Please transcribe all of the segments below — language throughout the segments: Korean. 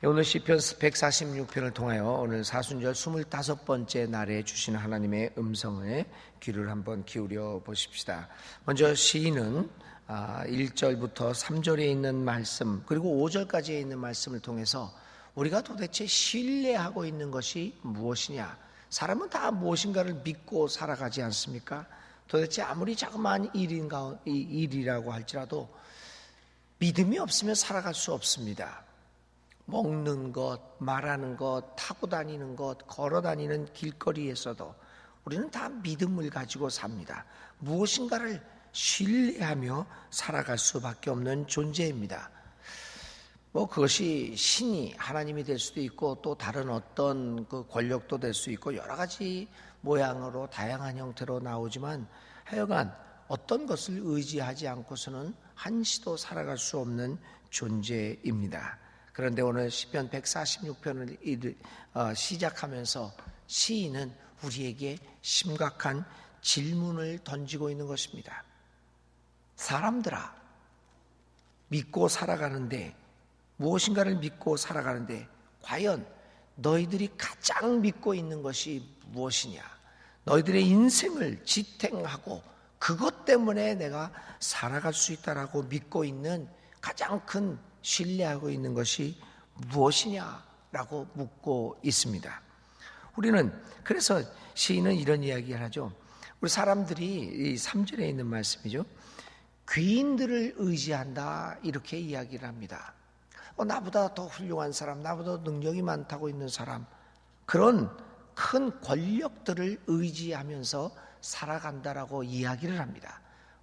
오늘 시편 146편을 통하여 오늘 사순절 25번째 날에 주신 하나님의 음성에 귀를 한번 기울여 보십시다. 먼저 시인은 1절부터 3절에 있는 말씀 그리고 5절까지에 있는 말씀을 통해서 우리가 도대체 신뢰하고 있는 것이 무엇이냐, 사람은 다 무엇인가를 믿고 살아가지 않습니까? 도대체 아무리 자그마한 일이라고 할지라도 믿음이 없으면 살아갈 수 없습니다. 먹는 것, 말하는 것, 타고 다니는 것, 걸어 다니는 길거리에서도 우리는 다 믿음을 가지고 삽니다. 무엇인가를 신뢰하며 살아갈 수밖에 없는 존재입니다. 그것이 신이 하나님이 될 수도 있고 또 다른 어떤 그 권력도 될 수 있고 여러 가지 모양으로 다양한 형태로 나오지만 하여간 어떤 것을 의지하지 않고서는 한시도 살아갈 수 없는 존재입니다. 그런데 오늘 시편 146편을 시작하면서 시인은 우리에게 심각한 질문을 던지고 있는 것입니다. 사람들아, 믿고 살아가는데, 무엇인가를 믿고 살아가는데 과연 너희들이 가장 믿고 있는 것이 무엇이냐? 너희들의 인생을 지탱하고 그것 때문에 내가 살아갈 수 있다라고 믿고 있는 가장 큰 신뢰하고 있는 것이 무엇이냐라고 묻고 있습니다. 우리는 그래서 시인은 이런 이야기를 하죠. 우리 사람들이 이 3절에 있는 말씀이죠. 귀인들을 의지한다 이렇게 이야기를 합니다. 나보다 더 훌륭한 사람, 나보다 능력이 많다고 있는 사람, 그런 큰 권력들을 의지하면서 살아간다라고 이야기를 합니다.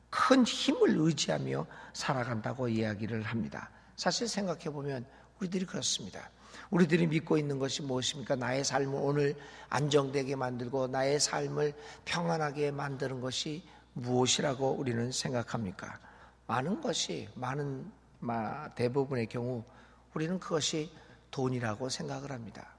큰 힘을 의지하며 살아간다고 이야기를 합니다. 사실 생각해 보면 우리들이 그렇습니다. 우리들이 믿고 있는 것이 무엇입니까? 나의 삶을 오늘 안정되게 만들고 나의 삶을 평안하게 만드는 것이 무엇이라고 우리는 생각합니까? 많은 대부분의 경우 우리는 그것이 돈이라고 생각을 합니다.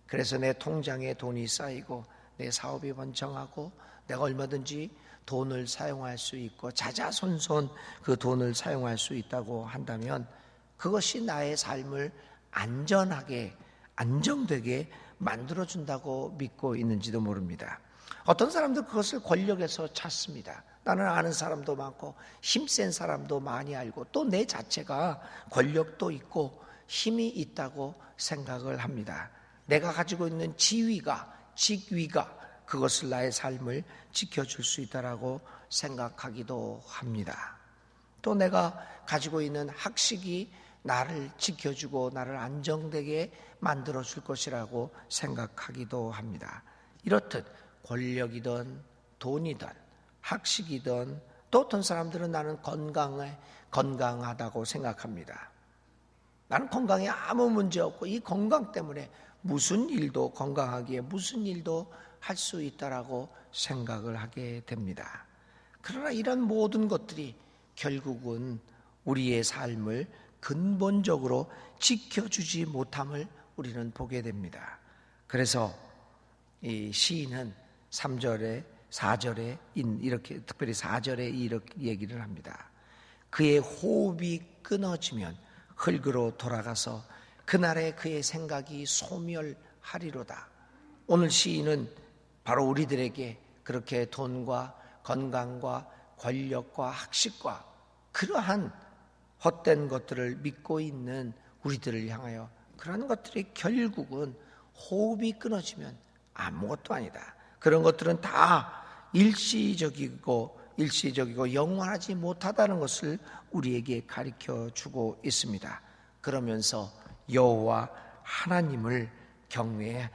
그래서 내 통장에 돈이 쌓이고 내 사업이 번창하고 내가 얼마든지 돈을 사용할 수 있고 자자손손 그 돈을 사용할 수 있다고 한다면 그것이 나의 삶을 안전하게, 안정되게 만들어준다고 믿고 있는지도 모릅니다. 어떤 사람들 그것을 권력에서 찾습니다. 나는 아는 사람도 많고 힘센 사람도 많이 알고 또 내 자체가 권력도 있고 힘이 있다고 생각을 합니다. 내가 가지고 있는 지위가, 직위가 그것을 나의 삶을 지켜줄 수 있다라고 생각하기도 합니다. 또 내가 가지고 있는 학식이 나를 지켜주고 나를 안정되게 만들어줄 것이라고 생각하기도 합니다. 이렇듯 권력이든 돈이든 학식이든 또 어떤 사람들은 나는 건강하다고 생각합니다. 나는 건강에 아무 문제 없고 이 건강 때문에 무슨 일도 건강하기에 무슨 일도 할 수 있다라고 생각을 하게 됩니다. 그러나 이런 모든 것들이 결국은 우리의 삶을 근본적으로 지켜주지 못함을 우리는 보게 됩니다. 그래서 이 시인은 3절에 4절에 이렇게 특별히 4절에 이렇게 얘기를 합니다. 그의 호흡이 끊어지면 흙으로 돌아가서 그날에 그의 생각이 소멸하리로다. 오늘 시인은 바로 우리들에게 그렇게 돈과 건강과 권력과 학식과 그러한 헛된 것들을 믿고 있는 우리들을 향하여 그런 것들이 결국은 호흡이 끊어지면 아무것도 아니다. 그런 것들은 다 일시적이고 영원하지 못하다는 것을 우리에게 가르쳐 주고 있습니다. 그러면서 여호와 하나님을 경외해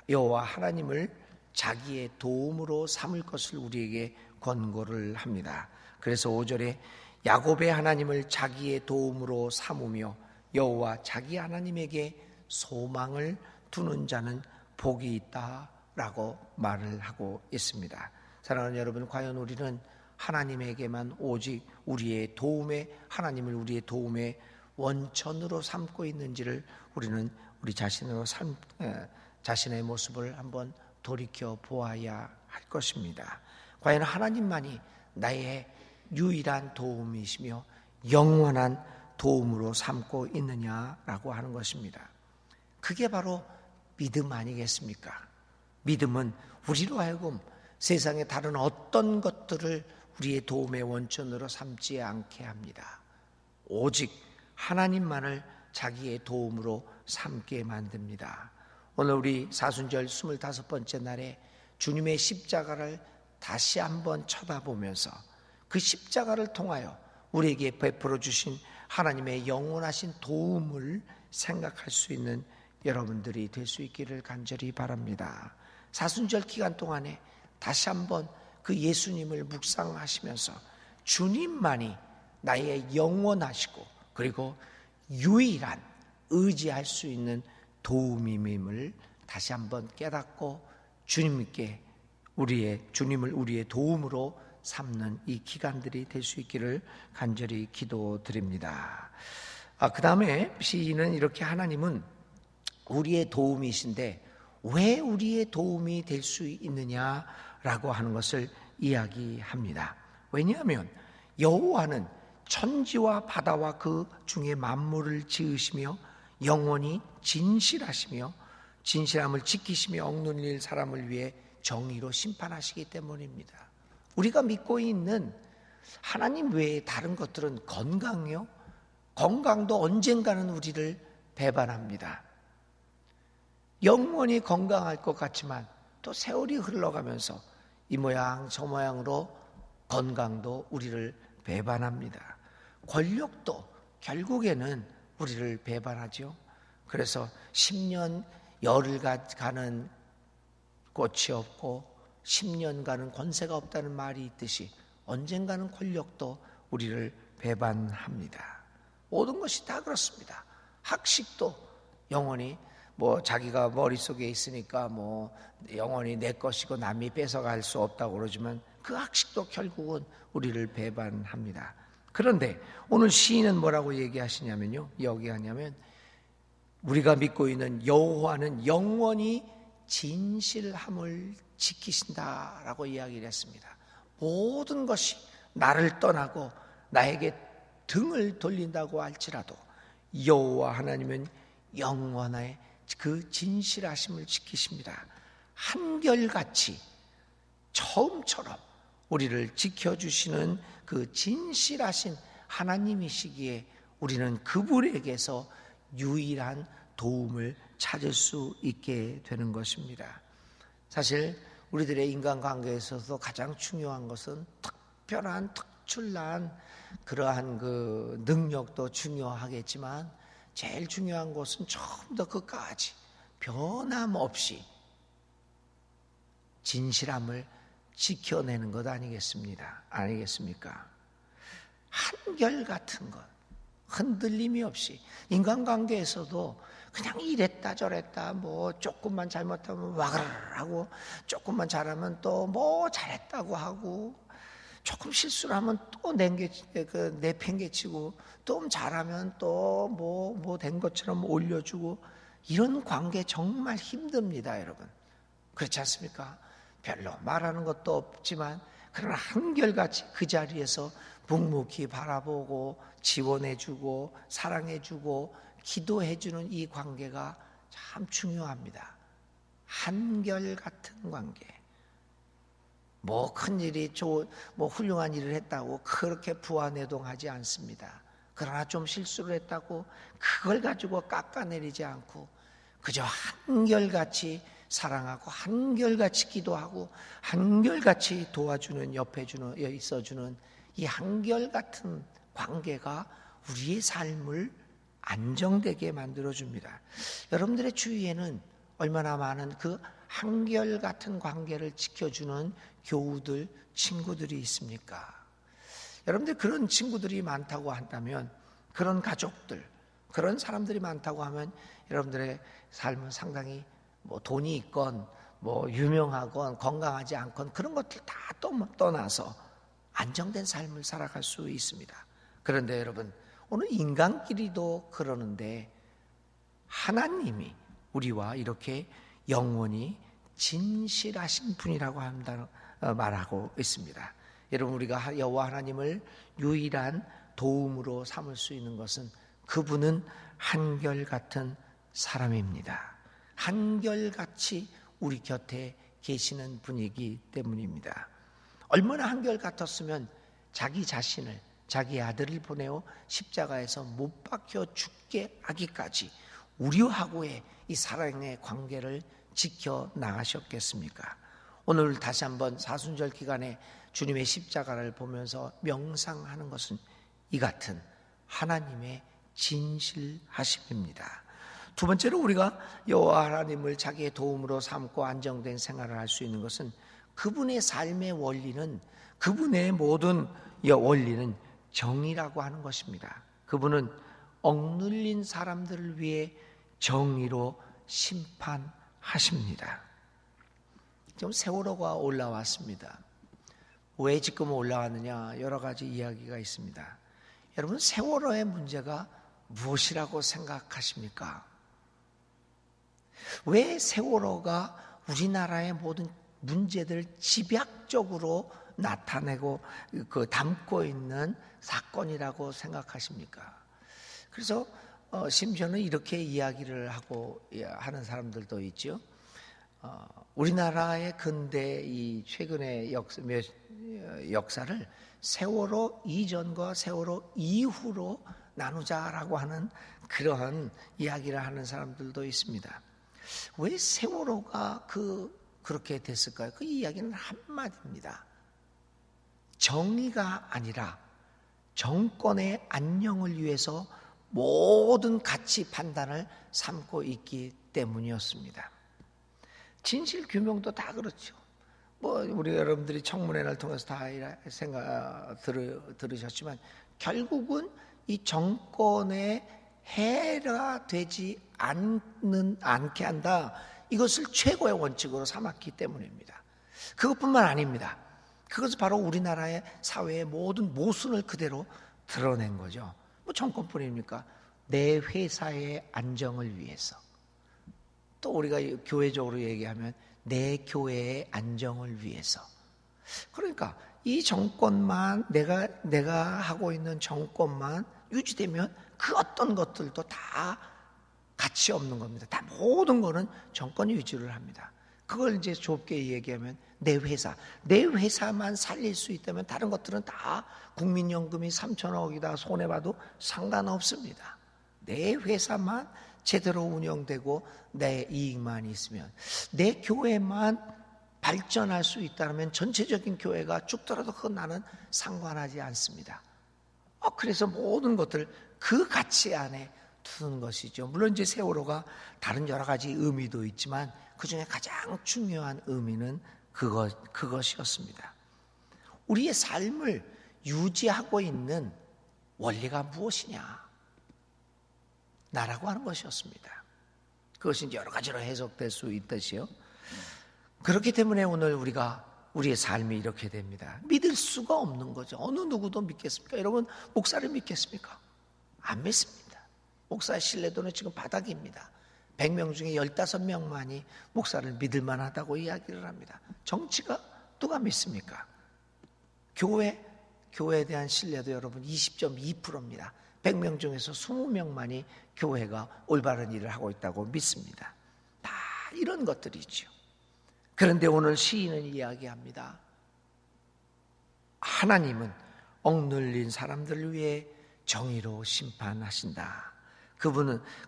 여호와 하나님을 자기의 도움으로 삼을 것을 우리에게 권고를 합니다. 그래서 5절에 야곱의 하나님을 자기의 도움으로 삼으며 여호와 자기 하나님에게 소망을 두는 자는 복이 있다라고 말을 하고 있습니다. 사랑하는 여러분, 과연 우리는 하나님에게만 오직 하나님을 우리의 도움의 원천으로 삼고 있는지를 우리는 우리 자신의 모습을 한번 돌이켜 보아야 할 것입니다. 과연 하나님만이 나의 유일한 도움이시며 영원한 도움으로 삼고 있느냐라고 하는 것입니다. 그게 바로 믿음 아니겠습니까? 믿음은 우리로 하여금 세상의 다른 어떤 것들을 우리의 도움의 원천으로 삼지 않게 합니다. 오직 하나님만을 자기의 도움으로 삼게 만듭니다. 오늘 우리 사순절 25번째 날에 주님의 십자가를 다시 한번 쳐다보면서 그 십자가를 통하여 우리에게 베풀어 주신 하나님의 영원하신 도움을 생각할 수 있는 여러분들이 될 수 있기를 간절히 바랍니다. 사순절 기간 동안에 다시 한번 그 예수님을 묵상하시면서 주님만이 나의 영원하시고 그리고 유일한 의지할 수 있는 도움임을 다시 한번 깨닫고 주님을 우리의 도움으로 삼는 이 기간들이 될 수 있기를 간절히 기도드립니다. 그 다음에 시인은 이렇게 하나님은 우리의 도움이신데 왜 우리의 도움이 될 수 있느냐라고 하는 것을 이야기합니다. 왜냐하면 여호와는 천지와 바다와 그 중에 만물을 지으시며 영원히 진실하시며 진실함을 지키시며 억눌릴 사람을 위해 정의로 심판하시기 때문입니다. 우리가 믿고 있는 하나님 외에 다른 것들은 건강도 언젠가는 우리를 배반합니다. 영원히 건강할 것 같지만 또 세월이 흘러가면서 이 모양 저 모양으로 건강도 우리를 배반합니다. 권력도 결국에는 우리를 배반하죠. 그래서 10년 열을 가는 꽃이 없고 10년간은 권세가 없다는 말이 있듯이 언젠가는 권력도 우리를 배반합니다. 모든 것이 다 그렇습니다. 학식도 영원히 자기가 머릿속에 있으니까 영원히 내 것이고 남이 뺏어갈 수 없다고 그러지만 그 학식도 결국은 우리를 배반합니다. 그런데 오늘 시인은 뭐라고 얘기하시냐면요. 우리가 믿고 있는 여호와는 영원히 진실함을 지키신다라고 이야기를 했습니다. 모든 것이 나를 떠나고 나에게 등을 돌린다고 할지라도 여호와 하나님은 영원의 그 진실하심을 지키십니다. 한결같이 처음처럼 우리를 지켜주시는 그 진실하신 하나님이시기에 우리는 그분에게서 유일한 도움을 찾을 수 있게 되는 것입니다. 사실 우리들의 인간관계에서도 가장 중요한 것은 특출난 그러한 그 능력도 중요하겠지만 제일 중요한 것은 처음부터 끝까지 변함없이 진실함을 지켜내는 것 아니겠습니까? 한결같은 것, 흔들림이 없이 인간관계에서도 그냥 이랬다 저랬다 조금만 잘못하면 와그라하고 조금만 잘하면 또 잘했다고 하고 조금 실수를 하면 또 내팽개치고 또 잘하면 또 된 것처럼 올려주고 이런 관계 정말 힘듭니다, 여러분. 그렇지 않습니까? 별로 말하는 것도 없지만 그러나 한결같이 그 자리에서 묵묵히 바라보고 지원해주고 사랑해주고 기도해주는 이 관계가 참 중요합니다. 한결같은 관계. 큰일이 훌륭한 일을 했다고 그렇게 부안해동하지 않습니다. 그러나 좀 실수를 했다고 그걸 가지고 깎아내리지 않고 그저 한결같이 사랑하고 한결같이 기도하고 한결같이 도와주는 옆에 있어주는 이 한결같은 관계가 우리의 삶을 안정되게 만들어줍니다. 여러분들의 주위에는 얼마나 많은 그 한결같은 관계를 지켜주는 교우들, 친구들이 있습니까? 여러분들 그런 친구들이 많다고 한다면, 그런 가족들, 그런 사람들이 많다고 하면 여러분들의 삶은 상당히 돈이 있건 유명하건 건강하지 않건 그런 것들 다 떠나서 안정된 삶을 살아갈 수 있습니다. 그런데 여러분, 오늘 인간끼리도 그러는데 하나님이 우리와 이렇게 영원히 진실하신 분이라고 말하고 있습니다. 여러분, 우리가 여호와 하나님을 유일한 도움으로 삼을 수 있는 것은 그분은 한결같은 사람입니다. 한결같이 우리 곁에 계시는 분이기 때문입니다. 얼마나 한결같았으면 자기 자신을, 자기 아들을 보내어 십자가에서 못 박혀 죽게 하기까지 우리하고의 이 사랑의 관계를 지켜 나가셨겠습니까? 오늘 다시 한번 사순절 기간에 주님의 십자가를 보면서 명상하는 것은 이 같은 하나님의 진실하심입니다. 두 번째로 우리가 여호와 하나님을 자기의 도움으로 삼고 안정된 생활을 할 수 있는 것은 그분의 삶의 원리는, 그분의 모든 원리는 정의라고 하는 것입니다. 그분은 억눌린 사람들을 위해 정의로 심판하십니다. 지금 세월호가 올라왔습니다. 왜 지금 올라왔느냐, 여러 가지 이야기가 있습니다. 여러분, 세월호의 문제가 무엇이라고 생각하십니까? 왜 세월호가 우리나라의 모든 문제들을 집약적으로 나타내고 담고 있는 사건이라고 생각하십니까? 그래서 심지어는 이렇게 이야기를 하는 사람들도 있죠. 우리나라의 근대 이 최근의 역사를 세월호 이전과 세월호 이후로 나누자라고 하는 그러한 이야기를 하는 사람들도 있습니다. 왜 세월호가 그렇게 됐을까요? 그 이야기는 한마디입니다. 정의가 아니라 정권의 안녕을 위해서 모든 가치 판단을 삼고 있기 때문이었습니다. 진실 규명도 다 그렇죠. 우리 여러분들이 청문회를 통해서 다 들으셨지만 결국은 이 정권의 해가 되지 않게 한다. 이것을 최고의 원칙으로 삼았기 때문입니다. 그것뿐만 아닙니다. 그것은 바로 우리나라의 사회의 모든 모순을 그대로 드러낸 거죠. 정권뿐입니까? 내 회사의 안정을 위해서. 또 우리가 교회적으로 얘기하면 내 교회의 안정을 위해서. 그러니까 이 정권만 내가 하고 있는 정권만 유지되면 그 어떤 것들도 다 가치 없는 겁니다. 다 모든 거는 정권이 유지를 합니다. 그걸 이제 좁게 얘기하면 내 회사만 살릴 수 있다면 다른 것들은 다 국민연금이 3천억이다 손해봐도 상관없습니다. 내 회사만 제대로 운영되고 내 이익만 있으면, 내 교회만 발전할 수 있다면 전체적인 교회가 죽더라도 그건 나는 상관하지 않습니다. 그래서 모든 것들 그 가치 안에 두는 것이죠. 물론 이제 세월호가 다른 여러 가지 의미도 있지만 그 중에 가장 중요한 의미는 그것이었습니다. 우리의 삶을 유지하고 있는 원리가 무엇이냐? 나라고 하는 것이었습니다. 그것이 이제 여러 가지로 해석될 수 있듯이요. 그렇기 때문에 오늘 우리의 삶이 이렇게 됩니다. 믿을 수가 없는 거죠. 어느 누구도 믿겠습니까? 여러분, 목사를 믿겠습니까? 안 믿습니다. 목사의 신뢰도는 지금 바닥입니다. 100명 중에 15명만이 목사를 믿을 만하다고 이야기를 합니다. 정치가 누가 믿습니까? 교회에 대한 신뢰도 여러분 20.2%입니다. 100명 중에서 20명만이 교회가 올바른 일을 하고 있다고 믿습니다. 다 이런 것들이죠. 그런데 오늘 시인은 이야기합니다. 하나님은 억눌린 사람들을 위해 정의로 심판하신다.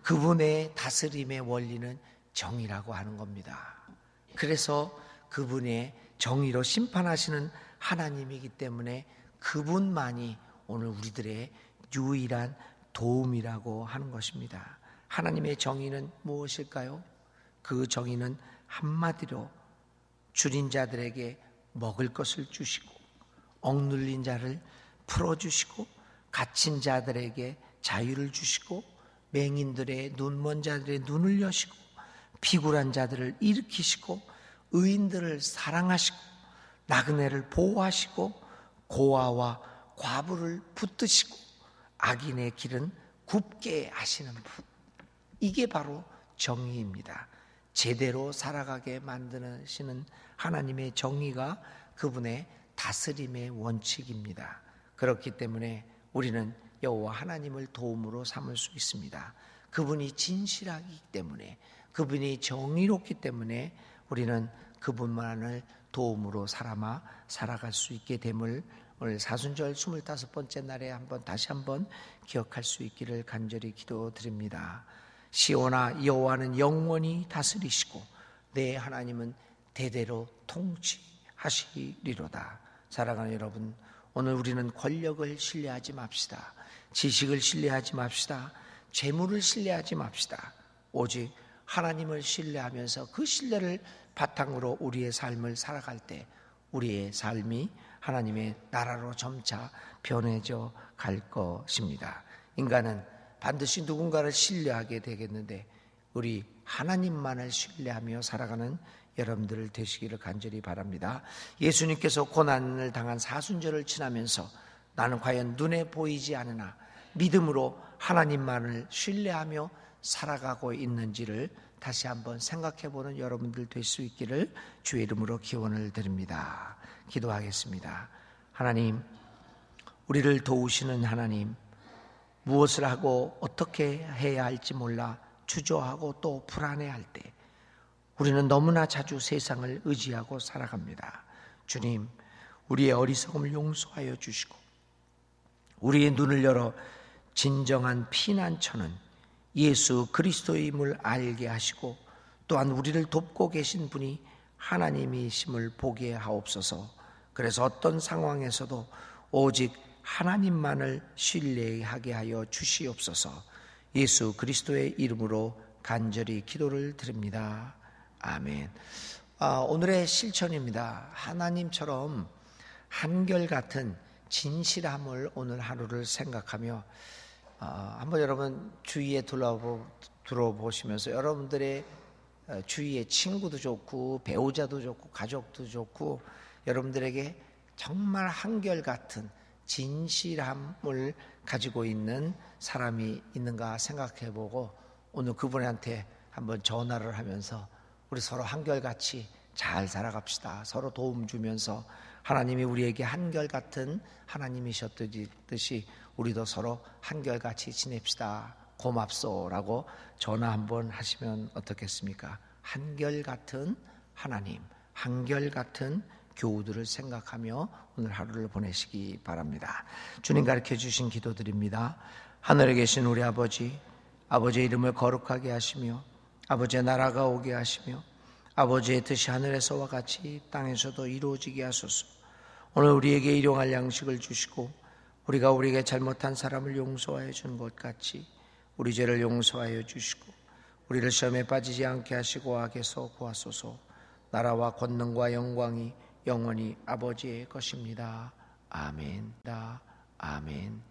그분의 다스림의 원리는 정의라고 하는 겁니다. 그래서 그분의 정의로 심판하시는 하나님이기 때문에 그분만이 오늘 우리들의 유일한 도움이라고 하는 것입니다. 하나님의 정의는 무엇일까요? 그 정의는 한마디로 줄인 자들에게 먹을 것을 주시고, 억눌린 자를 풀어주시고, 갇힌 자들에게 자유를 주시고, 맹인들의 눈먼 자들의 눈을 여시고, 비굴한 자들을 일으키시고, 의인들을 사랑하시고, 나그네를 보호하시고, 고아와 과부를 붙드시고, 악인의 길은 굽게 하시는 분. 이게 바로 정의입니다. 제대로 살아가게 만드시는 하나님의 정의가 그분의 다스림의 원칙입니다. 그렇기 때문에 우리는 여호와 하나님을 도움으로 삼을 수 있습니다. 그분이 진실하기 때문에, 그분이 정의롭기 때문에 우리는 그분만을 도움으로 살아갈 수 있게 됨을 오늘 사순절 25번째 날에 다시 한번 기억할 수 있기를 간절히 기도드립니다. 시온아, 여호와는 영원히 다스리시고 내 하나님은 대대로 통치하시리로다. 사랑하는 여러분, 오늘 우리는 권력을 신뢰하지 맙시다. 지식을 신뢰하지 맙시다. 재물을 신뢰하지 맙시다. 오직 하나님을 신뢰하면서 그 신뢰를 바탕으로 우리의 삶을 살아갈 때 우리의 삶이 하나님의 나라로 점차 변해져 갈 것입니다. 인간은 반드시 누군가를 신뢰하게 되겠는데 우리 하나님만을 신뢰하며 살아가는 여러분들 되시기를 간절히 바랍니다. 예수님께서 고난을 당한 사순절을 지나면서 나는 과연 눈에 보이지 않으나 믿음으로 하나님만을 신뢰하며 살아가고 있는지를 다시 한번 생각해보는 여러분들 될 수 있기를 주의 이름으로 기원을 드립니다. 기도하겠습니다. 하나님, 우리를 도우시는 하나님, 무엇을 하고 어떻게 해야 할지 몰라 주저하고 또 불안해할 때 우리는 너무나 자주 세상을 의지하고 살아갑니다. 주님, 우리의 어리석음을 용서하여 주시고 우리의 눈을 열어 진정한 피난처는 예수 그리스도임을 알게 하시고 또한 우리를 돕고 계신 분이 하나님이심을 보게 하옵소서. 그래서 어떤 상황에서도 오직 하나님만을 신뢰하게 하여 주시옵소서. 예수 그리스도의 이름으로 간절히 기도를 드립니다. 아멘. 오늘의 실천입니다. 하나님처럼 한결같은 진실함을 오늘 하루를 생각하며 한번 여러분 주위에 둘러보시면서 여러분들의 주위에 친구도 좋고 배우자도 좋고 가족도 좋고 여러분들에게 정말 한결같은 진실함을 가지고 있는 사람이 있는가 생각해보고 오늘 그분한테 한번 전화를 하면서 우리 서로 한결같이 잘 살아갑시다. 서로 도움 주면서 하나님이 우리에게 한결같은 하나님이셨듯이 우리도 서로 한결같이 지냅시다. 고맙소라고 전화 한번 하시면 어떻겠습니까? 한결같은 하나님, 한결같은 교우들을 생각하며 오늘 하루를 보내시기 바랍니다. 주님 가르쳐 주신 기도드립니다. 하늘에 계신 우리 아버지의 이름을 거룩하게 하시며 아버지의 나라가 오게 하시며 아버지의 뜻이 하늘에서와 같이 땅에서도 이루어지게 하소서. 오늘 우리에게 일용할 양식을 주시고 우리가 우리에게 잘못한 사람을 용서하여 준 것 같이 우리 죄를 용서하여 주시고 우리를 시험에 빠지지 않게 하시고 악에서 구하소서. 나라와 권능과 영광이 영원히 아버지의 것입니다. 아멘. 아멘.